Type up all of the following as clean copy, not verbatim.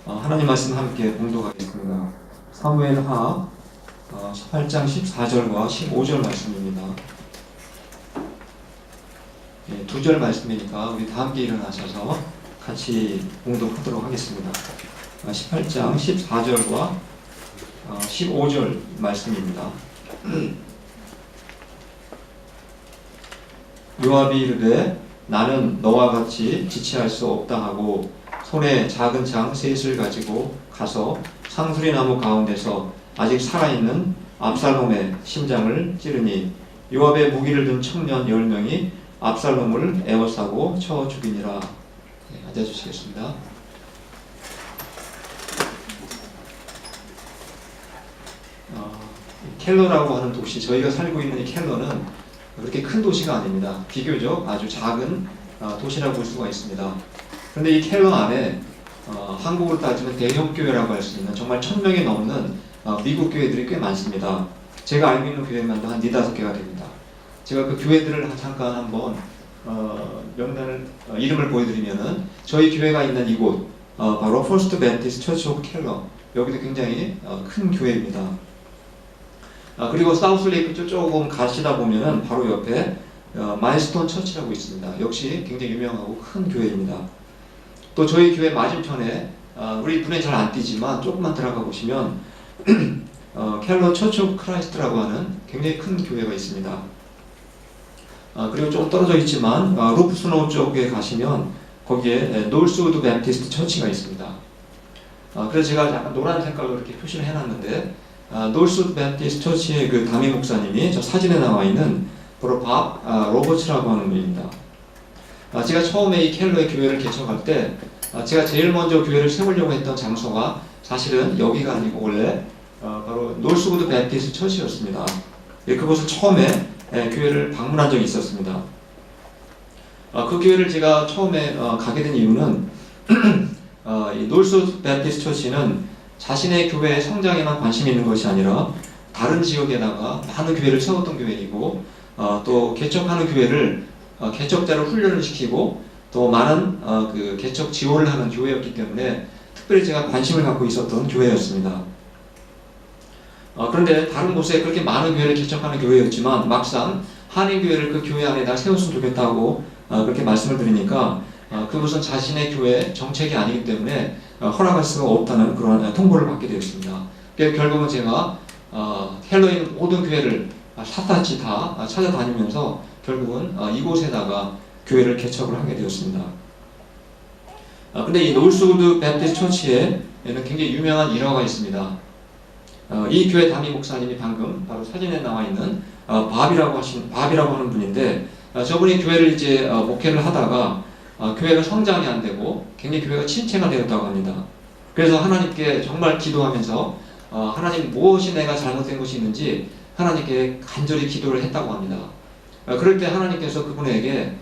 하나님 말씀 함께 봉독하겠습니다. 사무엘하 18장 14절과 15절 말씀입니다. 두 절 말씀이니까 우리 다 함께 일어나셔서 같이 봉독하도록 하겠습니다. 18장 14절과 15절 말씀입니다. 요압이 이르되 나는 너와 같이 지체할 수 없다 하고 손에 작은 창 셋을 가지고 가서 상수리 나무 가운데서 아직 살아있는 압살롬의 심장을 찌르니 요압의 무기를 든 청년 10명이 압살롬을 에워싸고 쳐 죽이니라. 앉아주시겠습니다. 켈러라고 하는 도시, 저희가 살고 있는 이 켈러는 그렇게 큰 도시가 아닙니다. 비교적 아주 작은 도시라고 볼 수가 있습니다. 그런데 이 켈러 안에 한국으로 따지면 대형 교회라고 할 수 있는 정말 1000명이 넘는 미국 교회들이 꽤 많습니다. 제가 알고 있는 교회만도 한 4-5개가 됩니다. 제가 그 교회들을 잠깐 한번 명단을 이름을 보여드리면은 저희 교회가 있는 이곳 바로 퍼스트 베프티스트 처치 오브 켈러, 여기도 굉장히 큰 교회입니다. 그리고 사우스레이크 조금 가시다 보면은 바로 옆에 마일스톤 처치라고 있습니다. 역시 굉장히 유명하고 큰 교회입니다. 또 저희 교회 맞은편에 우리 눈에 잘 안 띄지만 조금만 들어가 보시면 켈러 처치 오브 크라이스트라고 하는 굉장히 큰 교회가 있습니다. 그리고 조금 떨어져 있지만 루프스노우 쪽에 가시면 거기에 노스우드 베프티스트 처치가 있습니다. 그래서 제가 약간 노란 색깔로 이렇게 표시를 해놨는데 노스우드 베프티스트 처치의 그 담임 목사님이 저 사진에 나와 있는 바로 밥 로버츠라고 하는 분입니다. 제가 처음에 이 켈러의 교회를 개척할 때 제가 제일 먼저 교회를 세우려고 했던 장소가 사실은 여기가 아니고 원래 바로 노스우드 베프티스트 처치였습니다. 그곳을 처음에 교회를 방문한 적이 있었습니다. 그 교회를 제가 처음에 가게 된 이유는 이 노스우드 베프티스트 처치는 자신의 교회의 성장에만 관심이 있는 것이 아니라 다른 지역에다가 많은 교회를 세웠던 교회이고 또 개척하는 교회를 개척자를 훈련을 시키고 또 많은 그 개척 지원을 하는 교회였기 때문에 특별히 제가 관심을 갖고 있었던 교회였습니다. 그런데 다른 곳에 그렇게 많은 교회를 개척하는 교회였지만 막상 한인교회를 그 교회 안에다 세웠으면 좋겠다고 그렇게 말씀을 드리니까 그것은 자신의 교회 정책이 아니기 때문에 허락할 수가 없다는 그런 통보를 받게 되었습니다. 그래서 결국은 제가 켈러에 있는 모든 교회를 샅샅이 다 찾아다니면서 결국은 이곳에다가 교회를 개척을 하게 되었습니다. 근데 이 노스우드 베프티스트 처치에는 굉장히 유명한 일화가 있습니다. 이 교회 담임 목사님이 방금 바로 사진에 나와 있는 밥이라고 하는 분인데 저분이 교회를 이제 목회를 하다가 교회가 성장이 안 되고 굉장히 교회가 침체가 되었다고 합니다. 그래서 하나님께 정말 기도하면서 하나님 무엇이 내가 잘못된 것이 있는지 하나님께 간절히 기도를 했다고 합니다. 그럴 때 하나님께서 그분에게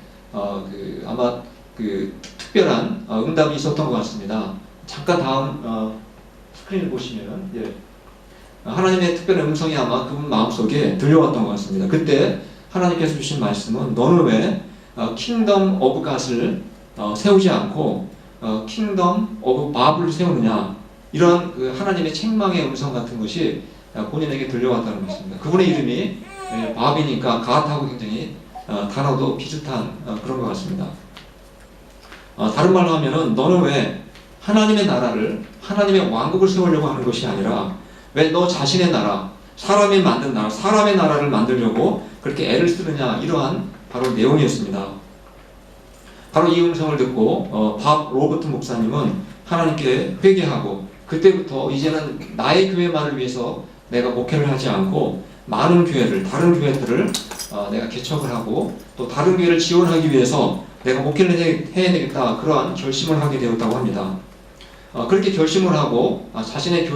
아마 그 특별한 응답이 있었던 것 같습니다. 잠깐 다음 스크린을 보시면은 하나님의 특별한 음성이 아마 그분 마음속에 들려왔던 것 같습니다. 그때 하나님께서 주신 말씀은 너는 왜 킹덤 오브 갓을 세우지 않고 킹덤 오브 밥을 세우느냐, 이런 그 하나님의 책망의 음성 같은 것이 본인에게 들려왔다는 것입니다. 그분의 이름이 밥이니까 갓하고 굉장히 단어도 비슷한 그런 것 같습니다. 다른 말로 하면은 너는 왜 하나님의 나라를, 하나님의 왕국을 세우려고 하는 것이 아니라 왜 너 자신의 나라, 사람이 만든 나라, 사람의 나라를 만들려고 그렇게 애를 쓰느냐, 이러한 바로 내용이었습니다. 바로 이 음성을 듣고 밥 로버트 목사님은 하나님께 회개하고 그때부터 이제는 나의 교회만을 위해서 내가 목회를 하지 않고 많은 교회를, 다른 교회들을 내가 개척을 하고 또 다른 교회를 지원하기 위해서 내가 목회를 해야 되겠다, 그러한 결심을 하게 되었다고 합니다. 그렇게 결심을 하고 자신의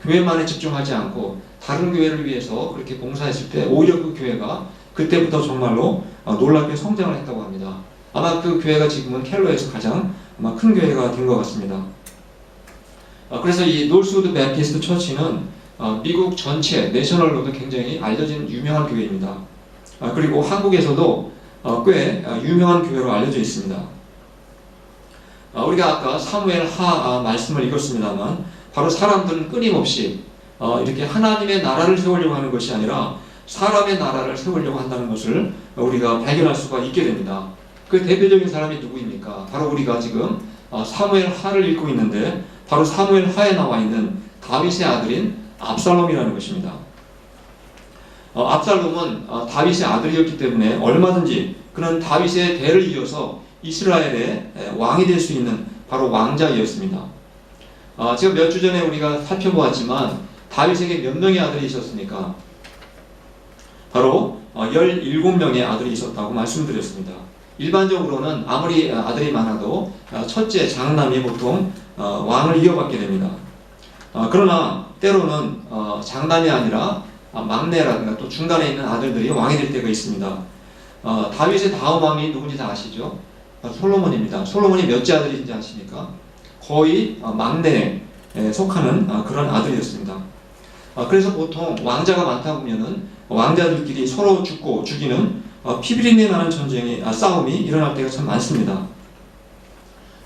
교회만에 집중하지 않고 다른 교회를 위해서 그렇게 봉사했을 때 오히려 그 교회가 그때부터 정말로 놀랍게 성장을 했다고 합니다. 아마 그 교회가 지금은 켈러에서 가장 아마 큰 교회가 된 것 같습니다. 그래서 이 노스우드 베프티스트 처치는 미국 전체 내셔널로도 굉장히 알려진 유명한 교회입니다. 그리고 한국에서도 꽤 유명한 교회로 알려져 있습니다. 우리가 아까 사무엘 하 말씀을 읽었습니다만 바로 사람들은 끊임없이 이렇게 하나님의 나라를 세우려고 하는 것이 아니라 사람의 나라를 세우려고 한다는 것을 우리가 발견할 수가 있게 됩니다. 그 대표적인 사람이 누구입니까? 바로 우리가 지금 사무엘 하를 읽고 있는데 바로 사무엘 하에 나와 있는 다윗의 아들인 압살롬이라는 것입니다. 압살롬은 다윗의 아들이었기 때문에 얼마든지 그는 다윗의 대를 이어서 이스라엘의 왕이 될 수 있는 바로 왕자이었습니다. 제가 몇 주 전에 우리가 살펴보았지만 다윗에게 몇 명의 아들이 있었습니까? 바로 17명의 아들이 있었다고 말씀드렸습니다. 일반적으로는 아무리 아들이 많아도 첫째 장남이 보통 왕을 이어받게 됩니다. 그러나 때로는 장남이 아니라 막내라든가 또 중간에 있는 아들들이 왕이 될 때가 있습니다. 다윗의 다음 왕이 누군지 다 아시죠? 솔로몬입니다. 솔로몬이 몇째 아들인지 아십니까? 거의 막내에 속하는 그런 아들이었습니다. 그래서 보통 왕자가 많다 보면은 왕자들끼리 서로 죽고 죽이는 피비린내 나는 싸움이 일어날 때가 참 많습니다.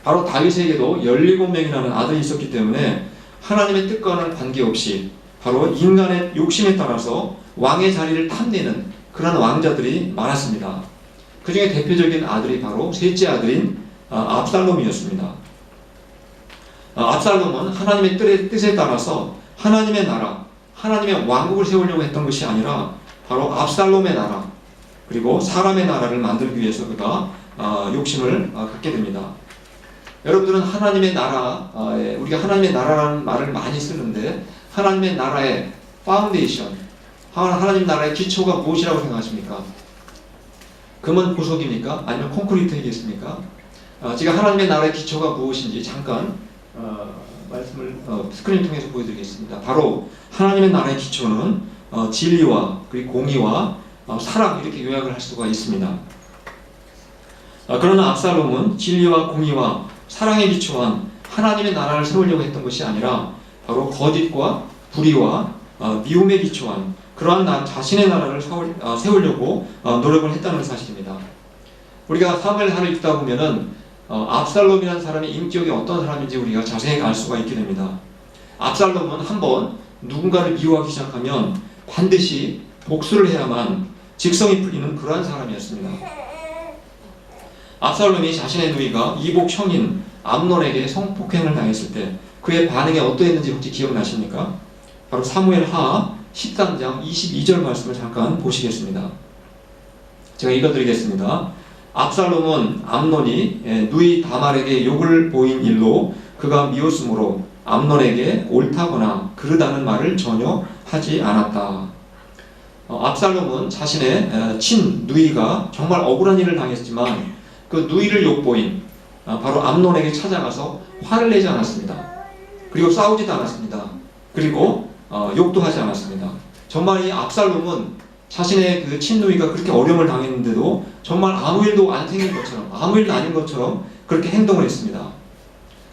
바로 다윗에게도 17명이라는 아들이 있었기 때문에 하나님의 뜻과는 관계없이 바로 인간의 욕심에 따라서 왕의 자리를 탐내는 그런 왕자들이 많았습니다. 그 중에 대표적인 아들이 바로 셋째 아들인 압살롬이었습니다. 압살롬은 하나님의 뜻에 따라서 하나님의 나라, 하나님의 왕국을 세우려고 했던 것이 아니라 바로 압살롬의 나라, 그리고 사람의 나라를 만들기 위해서 그가 욕심을 갖게 됩니다. 여러분들은 하나님의 나라, 우리가 하나님의 나라라는 말을 많이 쓰는데 하나님의 나라의 파운데이션, 하나님 나라의 기초가 무엇이라고 생각하십니까? 금은 보석입니까? 아니면 콘크리트이겠습니까? 제가 하나님의 나라의 기초가 무엇인지 잠깐 말씀을 스크린 통해서 보여드리겠습니다. 바로 하나님의 나라의 기초는 진리와 그리고 공의와 사랑, 이렇게 요약을 할 수가 있습니다. 그러나 압살롬은 진리와 공의와 사랑에 기초한 하나님의 나라를 세우려고 했던 것이 아니라 바로 거짓과 불의와 미움에 기초한 그러한 자신의 나라를 세우려고 노력을 했다는 사실입니다. 우리가 사무엘하를 읽다 보면은 압살롬이라는 사람의 인격이 어떤 사람인지 우리가 자세히 알 수가 있게 됩니다. 압살롬은 한번 누군가를 미워하기 시작하면 반드시 복수를 해야만 직성이 풀리는 그러한 사람이었습니다. 압살롬이 자신의 누이가 이복 형인 암논에게 성폭행을 당했을 때 그의 반응이 어떠했는지 혹시 기억나십니까? 바로 사무엘하 13장 22절 말씀을 잠깐 보시겠습니다. 제가 읽어드리겠습니다. 압살롬은 암논이 누이 다말에게 욕을 보인 일로 그가 미웠으므로 암논에게 옳다거나 그르다는 말을 전혀 하지 않았다. 압살롬은 자신의 친 누이가 정말 억울한 일을 당했지만 그 누이를 욕보인 바로 암논에게 찾아가서 화를 내지 않았습니다. 그리고 싸우지도 않았습니다. 그리고 욕도 하지 않았습니다. 정말 이 압살롬은 자신의 그 친누이가 그렇게 어려움을 당했는데도 정말 아무 일도 안 생긴 것처럼, 아무 일도 아닌 것처럼 그렇게 행동을 했습니다.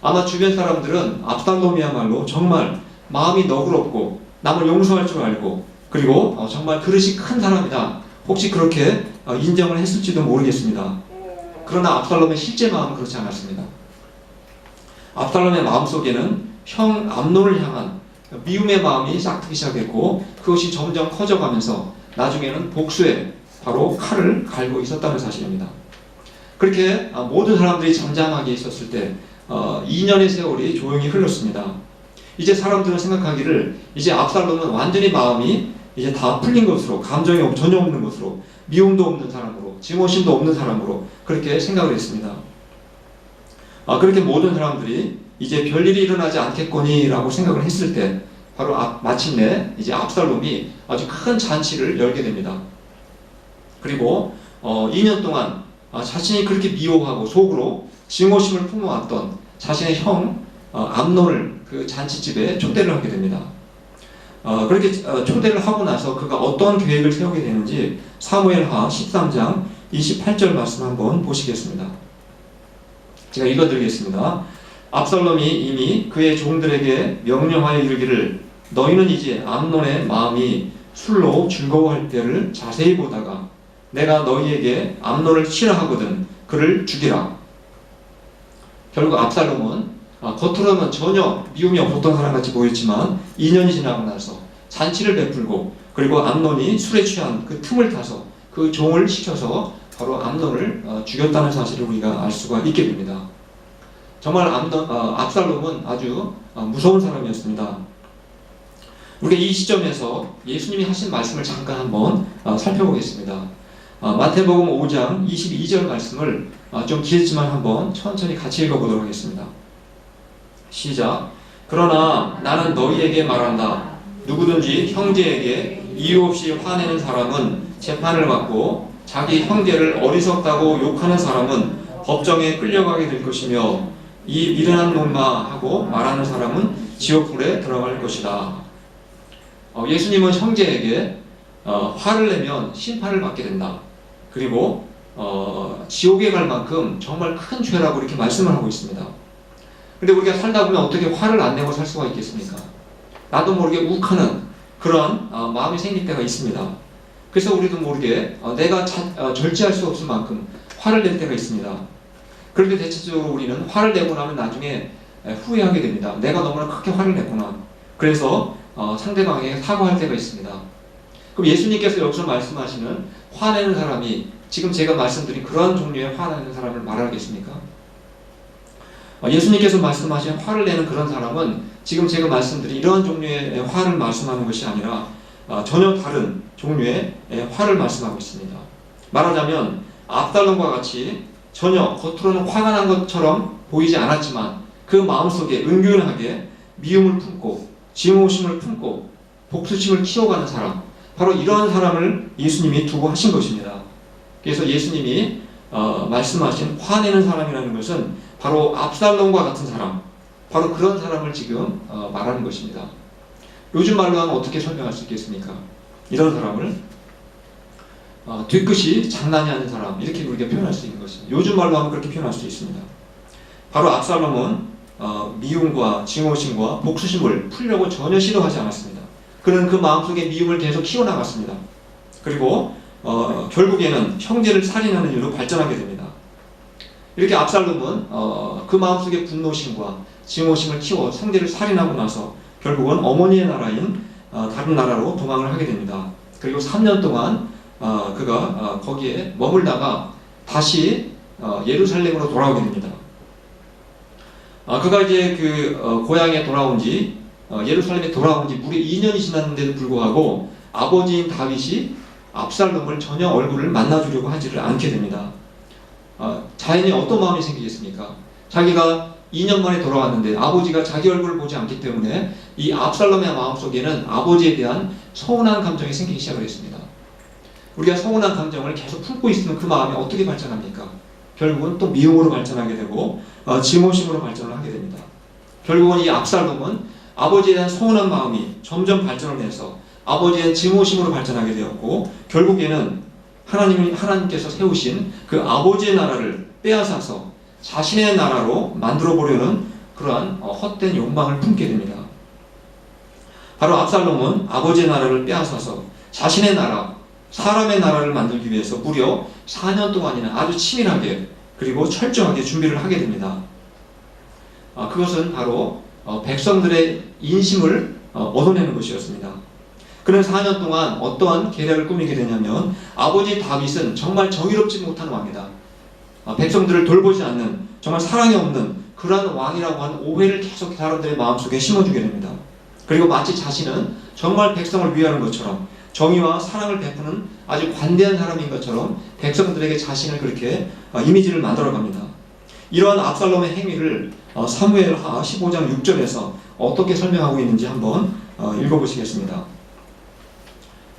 아마 주변 사람들은 압살롬이야말로 정말 마음이 너그럽고 남을 용서할 줄 알고 그리고 정말 그릇이 큰 사람이다, 혹시 그렇게 인정을 했을지도 모르겠습니다. 그러나 압살롬의 실제 마음은 그렇지 않았습니다. 압살롬의 마음속에는 형 암논을 향한 미움의 마음이 싹트기 시작했고 그것이 점점 커져가면서 나중에는 복수에 바로 칼을 갈고 있었다는 사실입니다. 그렇게 모든 사람들이 잠잠하게 있었을 때 2년의 세월이 조용히 흘렀습니다. 이제 사람들은 생각하기를 이제 압살롬은 완전히 마음이 이제 다 풀린 것으로, 감정이 전혀 없는 것으로, 미움도 없는 사람으로, 증오심도 없는 사람으로 그렇게 생각을 했습니다. 그렇게 모든 사람들이 이제 별일이 일어나지 않겠거니라고 생각을 했을 때 바로 마침내 이제 압살롬이 아주 큰 잔치를 열게 됩니다. 그리고 2년 동안 자신이 그렇게 미워하고 속으로 증오심을 품어왔던 자신의 형 암논을 그 잔치집에 초대를 하게 됩니다. 그렇게 초대를 하고 나서 그가 어떤 계획을 세우게 되는지 사무엘하 13장 28절 말씀 한번 보시겠습니다. 제가 읽어드리겠습니다. 압살롬이 이미 그의 종들에게 명령하여 이르기를 너희는 이제 암논의 마음이 술로 즐거워할 때를 자세히 보다가 내가 너희에게 암논을 치라 하거든 그를 죽이라. 결국 압살롬은 겉으로는 전혀 미움이 없었던 사람같이 보였지만 2년이 지나고 나서 잔치를 베풀고 그리고 압논이 술에 취한 그 틈을 타서 그 종을 시켜서 바로 압논을 죽였다는 사실을 우리가 알 수가 있게 됩니다. 정말 압살롬은 아주 무서운 사람이었습니다. 우리가 이 시점에서 예수님이 하신 말씀을 잠깐 한번 살펴보겠습니다. 마태복음 5장 22절 말씀을 좀 길지만 한번 천천히 같이 읽어보도록 하겠습니다. 시작. 그러나 나는 너희에게 말한다. 누구든지 형제에게 이유 없이 화내는 사람은 재판을 받고 자기 형제를 어리석다고 욕하는 사람은 법정에 끌려가게 될 것이며 이 미련한 놈아 하고 말하는 사람은 지옥불에 들어갈 것이다. 예수님은 형제에게 화를 내면 심판을 받게 된다. 그리고 지옥에 갈 만큼 정말 큰 죄라고 이렇게 말씀을 하고 있습니다. 근데 우리가 살다 보면 어떻게 화를 안 내고 살 수가 있겠습니까? 나도 모르게 욱하는 그런 마음이 생길 때가 있습니다. 그래서 우리도 모르게 내가 절제할 수 없을 만큼 화를 낼 때가 있습니다. 그런데 대체적으로 우리는 화를 내고 나면 나중에 후회하게 됩니다. 내가 너무나 크게 화를 냈구나. 그래서 상대방에게 사과할 때가 있습니다. 그럼 예수님께서 여기서 말씀하시는 화내는 사람이 지금 제가 말씀드린 그런 종류의 화내는 사람을 말하겠습니까? 예수님께서 말씀하신 화를 내는 그런 사람은 지금 제가 말씀드린 이런 종류의 화를 말씀하는 것이 아니라 전혀 다른 종류의 화를 말씀하고 있습니다. 말하자면 압살롬과 같이 전혀 겉으로는 화가 난 것처럼 보이지 않았지만 그 마음속에 은근하게 미움을 품고 증오심을 품고 복수심을 키워가는 사람, 바로 이러한 사람을 예수님이 두고 하신 것입니다. 그래서 예수님이 말씀하신 화내는 사람이라는 것은 바로 압살롬과 같은 사람, 바로 그런 사람을 지금 말하는 것입니다. 요즘 말로 하면 어떻게 설명할 수 있겠습니까? 이런 사람을 뒤끝이 장난이 아닌 사람, 이렇게 우리가 표현할 수 있는 것입니다. 요즘 말로 하면 그렇게 표현할 수 있습니다. 바로 압살롬은 미움과 증오심과 복수심을 풀려고 전혀 시도하지 않았습니다. 그는 그 마음속에 미움을 계속 키워나갔습니다. 그리고 결국에는 형제를 살인하는 일로 발전하게 됩니다. 이렇게 압살롬은 그 마음속에 분노심과 증오심을 키워 형제를 살인하고 나서 결국은 어머니의 나라인 다른 나라로 도망을 하게 됩니다. 그리고 3년 동안 그가 거기에 머물다가 다시 예루살렘으로 돌아오게 됩니다. 그가 이제 그 고향에 돌아온 지 예루살렘에 돌아온 지 무려 2년이 지났는데도 불구하고 아버지인 다윗이 압살롬을 전혀 얼굴을 만나주려고 하지를 않게 됩니다. 자연히 어떤 마음이 생기겠습니까? 자기가 2년 만에 돌아왔는데 아버지가 자기 얼굴을 보지 않기 때문에 이 압살롬의 마음속에는 아버지에 대한 서운한 감정이 생기기 시작을 했습니다. 우리가 서운한 감정을 계속 품고 있으면 그 마음이 어떻게 발전합니까? 결국은 또 미움으로 발전하게 되고 증오심으로 발전을 하게 됩니다. 결국은 이 압살롬은 아버지에 대한 서운한 마음이 점점 발전을 해서 아버지에 대한 증오심으로 발전하게 되었고 결국에는 하나님께서 세우신 그 아버지의 나라를 빼앗아서 자신의 나라로 만들어 보려는 그러한 헛된 욕망을 품게 됩니다. 바로 압살롬은 아버지의 나라를 빼앗아서 자신의 나라, 사람의 나라를 만들기 위해서 무려 4년 동안이나 아주 치밀하게 그리고 철저하게 준비를 하게 됩니다. 그것은 바로 백성들의 인심을 얻어내는 것이었습니다. 그는 4년 동안 어떠한 계략을 꾸미게 되냐면 아버지 다윗은 정말 정의롭지 못한 왕이다. 백성들을 돌보지 않는 정말 사랑이 없는 그러한 왕이라고 하는 오해를 계속 사람들의 마음속에 심어주게 됩니다. 그리고 마치 자신은 정말 백성을 위하는 것처럼 정의와 사랑을 베푸는 아주 관대한 사람인 것처럼 백성들에게 자신을 그렇게 이미지를 만들어갑니다. 이러한 압살롬의 행위를 사무엘하 15장 6절에서 어떻게 설명하고 있는지 한번 읽어보시겠습니다.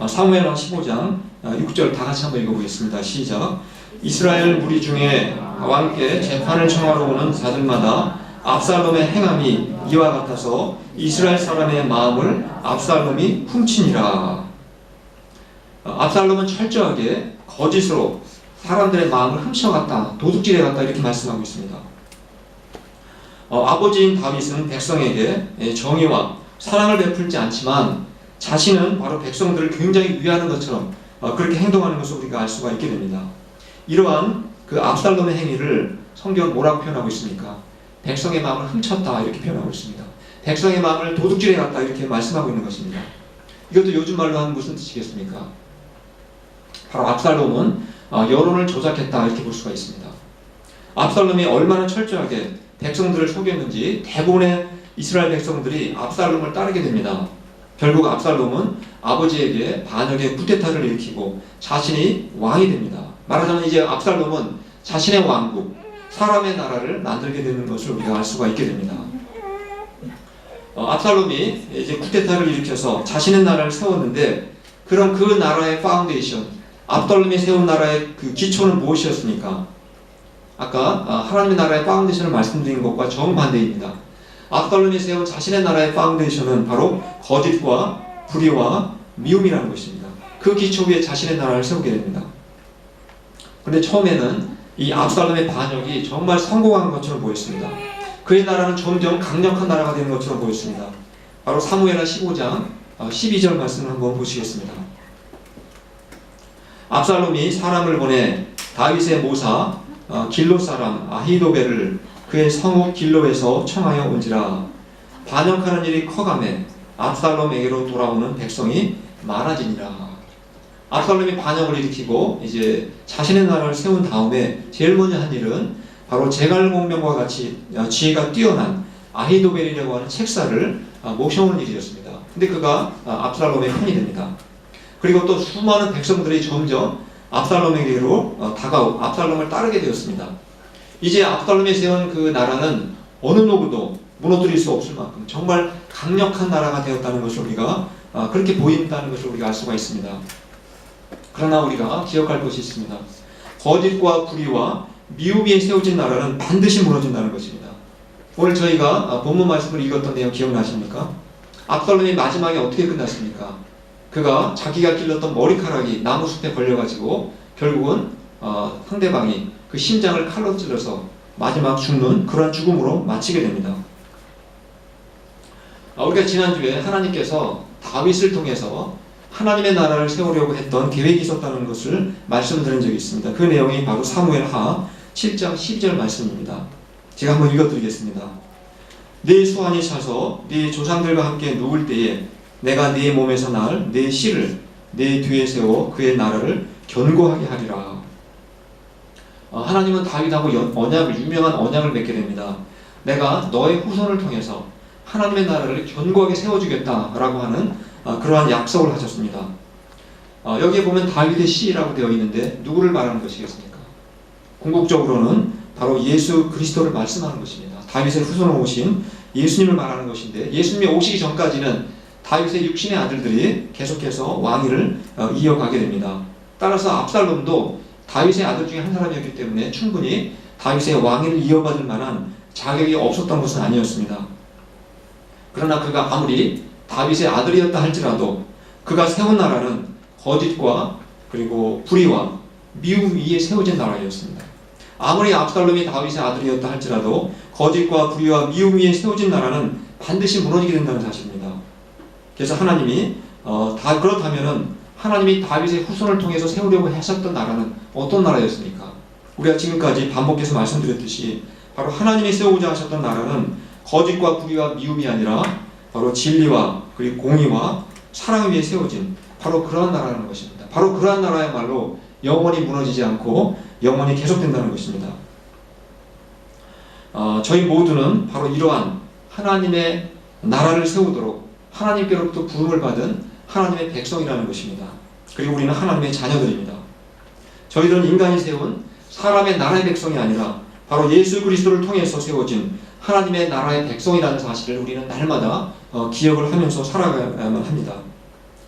사무엘하 15장 6절 다 같이 한번 읽어보겠습니다. 시작. 이스라엘 무리 중에 왕께 재판을 청하러 오는 자들마다 압살롬의 행함이 이와 같아서 이스라엘 사람의 마음을 압살롬이 훔치니라. 압살롬은 철저하게 거짓으로 사람들의 마음을 훔쳐갔다, 도둑질해갔다 이렇게 말씀하고 있습니다. 아버지인 다윗은 백성에게 정의와 사랑을 베풀지 않지만 자신은 바로 백성들을 굉장히 위하는 것처럼 그렇게 행동하는 것을 우리가 알 수가 있게 됩니다. 이러한 그 압살롬의 행위를 성경은 뭐라고 표현하고 있습니까? 백성의 마음을 훔쳤다 이렇게 표현하고 있습니다. 백성의 마음을 도둑질해 갔다 이렇게 말씀하고 있는 것입니다. 이것도 요즘 말로 하면 무슨 뜻이겠습니까? 바로 압살롬은 여론을 조작했다 이렇게 볼 수가 있습니다. 압살롬이 얼마나 철저하게 백성들을 속였는지 대부분의 이스라엘 백성들이 압살롬을 따르게 됩니다. 결국 압살롬은 아버지에게 반역의 쿠데타를 일으키고 자신이 왕이 됩니다. 말하자면 이제 압살롬은 자신의 왕국, 사람의 나라를 만들게 되는 것을 우리가 알 수가 있게 됩니다. 압살롬이 이제 쿠데타를 일으켜서 자신의 나라를 세웠는데, 그럼 그 나라의 파운데이션, 압살롬이 세운 나라의 그 기초는 무엇이었습니까? 아까 하나님의 나라의 파운데이션을 말씀드린 것과 정반대입니다. 압살롬이 세운 자신의 나라의 파운데이션은 바로 거짓과 불의와 미움이라는 것입니다. 그 기초 위에 자신의 나라를 세우게 됩니다. 그런데 처음에는 이 압살롬의 반역이 정말 성공한 것처럼 보였습니다. 그의 나라는 점점 강력한 나라가 되는 것처럼 보였습니다. 바로 사무엘하 15장 12절 말씀을 한번 보시겠습니다. 압살롬이 사람을 보내 다윗의 모사 길로 사람 아히도벨을 그의 성읍 길로에서 청하여 온지라. 반역하는 일이 커가매 압살롬에게로 돌아오는 백성이 많아지니라. 압살롬이 반역을 일으키고 이제 자신의 나라를 세운 다음에 제일 먼저 한 일은 바로 제갈공명과 같이 지혜가 뛰어난 아히도벨이라고 하는 책사를 모셔오는 일이었습니다. 근데 그가 압살롬의 편이 됩니다. 그리고 또 수많은 백성들이 점점 압살롬에게로 다가오고 압살롬을 따르게 되었습니다. 이제 압살롬이 세운 그 나라는 어느 누구도 무너뜨릴 수 없을 만큼 정말 강력한 나라가 되었다는 것을 우리가 그렇게 보인다는 것을 우리가 알 수가 있습니다. 그러나 우리가 기억할 것이 있습니다. 거짓과 불의와 미움 위에 세워진 나라는 반드시 무너진다는 것입니다. 오늘 저희가 본문 말씀을 읽었던 내용 기억나십니까? 압살롬이 마지막에 어떻게 끝났습니까? 그가 자기가 길렀던 머리카락이 나무숲에 걸려가지고 결국은 상대방이 그 심장을 칼로 찔러서 마지막 죽는 그러한 죽음으로 마치게 됩니다. 우리가 지난주에 하나님께서 다윗을 통해서 하나님의 나라를 세우려고 했던 계획이 있었다는 것을 말씀드린 적이 있습니다. 그 내용이 바로 사무엘하 7장 12절 말씀입니다. 제가 한번 읽어드리겠습니다. 네 수완이 차서 네 조상들과 함께 누울 때에 내가 네 몸에서 날 네 씨를 네 뒤에 세워 그의 나라를 견고하게 하리라. 하나님은 다윗하고 유명한 언약을 맺게 됩니다. 내가 너의 후손을 통해서 하나님의 나라를 견고하게 세워주겠다라고 하는 그러한 약속을 하셨습니다. 여기에 보면 다윗의 씨라고 되어 있는데 누구를 말하는 것이겠습니까? 궁극적으로는 바로 예수 그리스도를 말씀하는 것입니다. 다윗의 후손으로 오신 예수님을 말하는 것인데, 예수님이 오시기 전까지는 다윗의 육신의 아들들이 계속해서 왕위를 이어가게 됩니다. 따라서 압살롬도 다윗의 아들 중에 한 사람이었기 때문에 충분히 다윗의 왕위를 이어받을 만한 자격이 없었던 것은 아니었습니다. 그러나 그가 아무리 다윗의 아들이었다 할지라도 그가 세운 나라는 거짓과 그리고 불의와 미움 위에 세워진 나라였습니다. 아무리 압살롬이 다윗의 아들이었다 할지라도 거짓과 불의와 미움 위에 세워진 나라는 반드시 무너지게 된다는 사실입니다. 그래서 하나님이 그렇다면은 하나님이 다윗의 후손을 통해서 세우려고 하셨던 나라는 어떤 나라였습니까? 우리가 지금까지 반복해서 말씀드렸듯이 바로 하나님이 세우고자 하셨던 나라는 거짓과 불의와 미움이 아니라 바로 진리와 그리고 공의와 사랑 위에 세워진 바로 그러한 나라라는 것입니다. 바로 그러한 나라야말로 영원히 무너지지 않고 영원히 계속된다는 것입니다. 저희 모두는 바로 이러한 하나님의 나라를 세우도록 하나님께로부터 부름을 받은 하나님의 백성이라는 것입니다. 그리고 우리는 하나님의 자녀들입니다. 저희들은 인간이 세운 사람의 나라의 백성이 아니라 바로 예수 그리스도를 통해서 세워진 하나님의 나라의 백성이라는 사실을 우리는 날마다 기억을 하면서 살아가야만 합니다.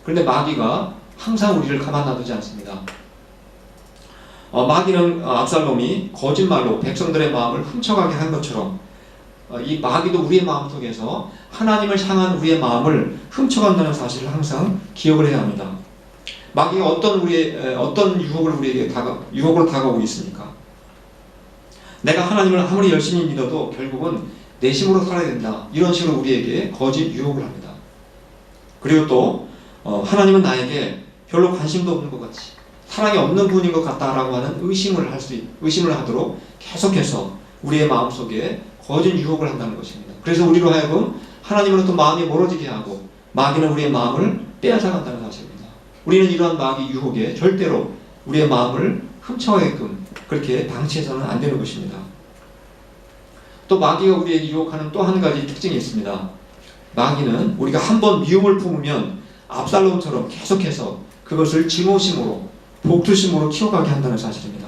그런데 마귀가 항상 우리를 가만 놔두지 않습니다. 마귀는 압살롬이 거짓말로 백성들의 마음을 훔쳐가게 한 것처럼 이 마귀도 우리의 마음속에서 하나님을 향한 우리의 마음을 훔쳐간다는 사실을 항상 기억을 해야 합니다. 마귀가 어떤 유혹을 우리에게 유혹으로 다가오고 있습니까? 내가 하나님을 아무리 열심히 믿어도 결국은 내 힘으로 살아야 된다. 이런 식으로 우리에게 거짓 유혹을 합니다. 그리고 또 하나님은 나에게 별로 관심도 없는 것 같이 사랑이 없는 분인 것 같다라고 하는 의심을 하도록 계속해서 우리의 마음속에 거짓 유혹을 한다는 것입니다. 그래서 우리로 하여금 하나님으로부터 마음이 멀어지게 하고 마귀는 우리의 마음을 빼앗아간다는 사실입니다. 우리는 이러한 마귀 유혹에 절대로 우리의 마음을 훔쳐가게끔 그렇게 방치해서는 안 되는 것입니다. 또 마귀가 우리에게 유혹하는 또 한 가지 특징이 있습니다. 마귀는 우리가 한번 미움을 품으면 압살롬처럼 계속해서 그것을 증오심으로 복투심으로 키워가게 한다는 사실입니다.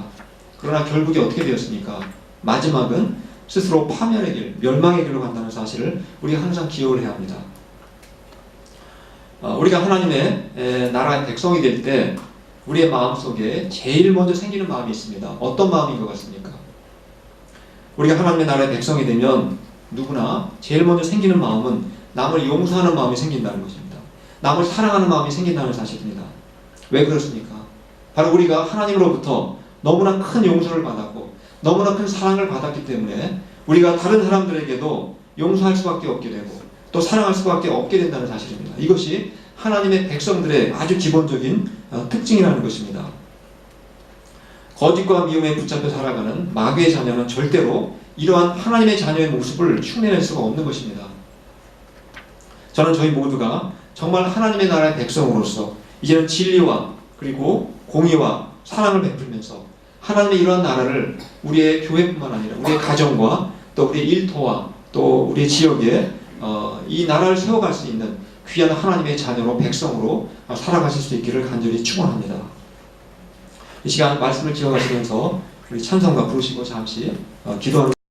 그러나 결국이 어떻게 되었습니까? 마지막은 스스로 파멸의 길, 멸망의 길로 간다는 사실을 우리가 항상 기억을 해야 합니다. 우리가 하나님의 나라의 백성이 될 때 우리의 마음속에 제일 먼저 생기는 마음이 있습니다. 어떤 마음인 것 같습니까? 우리가 하나님의 나라의 백성이 되면 누구나 제일 먼저 생기는 마음은 남을 용서하는 마음이 생긴다는 것입니다. 남을 사랑하는 마음이 생긴다는 사실입니다. 왜 그렇습니까? 바로 우리가 하나님으로부터 너무나 큰 용서를 받았고 너무나 큰 사랑을 받았기 때문에 우리가 다른 사람들에게도 용서할 수밖에 없게 되고 또 사랑할 수밖에 없게 된다는 사실입니다. 이것이 하나님의 백성들의 아주 기본적인 특징이라는 것입니다. 거짓과 미움에 붙잡혀 살아가는 마귀의 자녀는 절대로 이러한 하나님의 자녀의 모습을 흉내낼 수가 없는 것입니다. 저는 저희 모두가 정말 하나님의 나라의 백성으로서 이제는 진리와 그리고 공의와 사랑을 베풀면서 하나님의 이러한 나라를 우리의 교회뿐만 아니라 우리의 가정과 또 우리의 일터와 또 우리의 지역에 이 나라를 세워갈 수 있는 귀한 하나님의 자녀로 백성으로 살아가실 수 있기를 간절히 축원합니다. 이 시간 말씀을 기억하시면서 우리 찬송가 부르시고 잠시 기도하는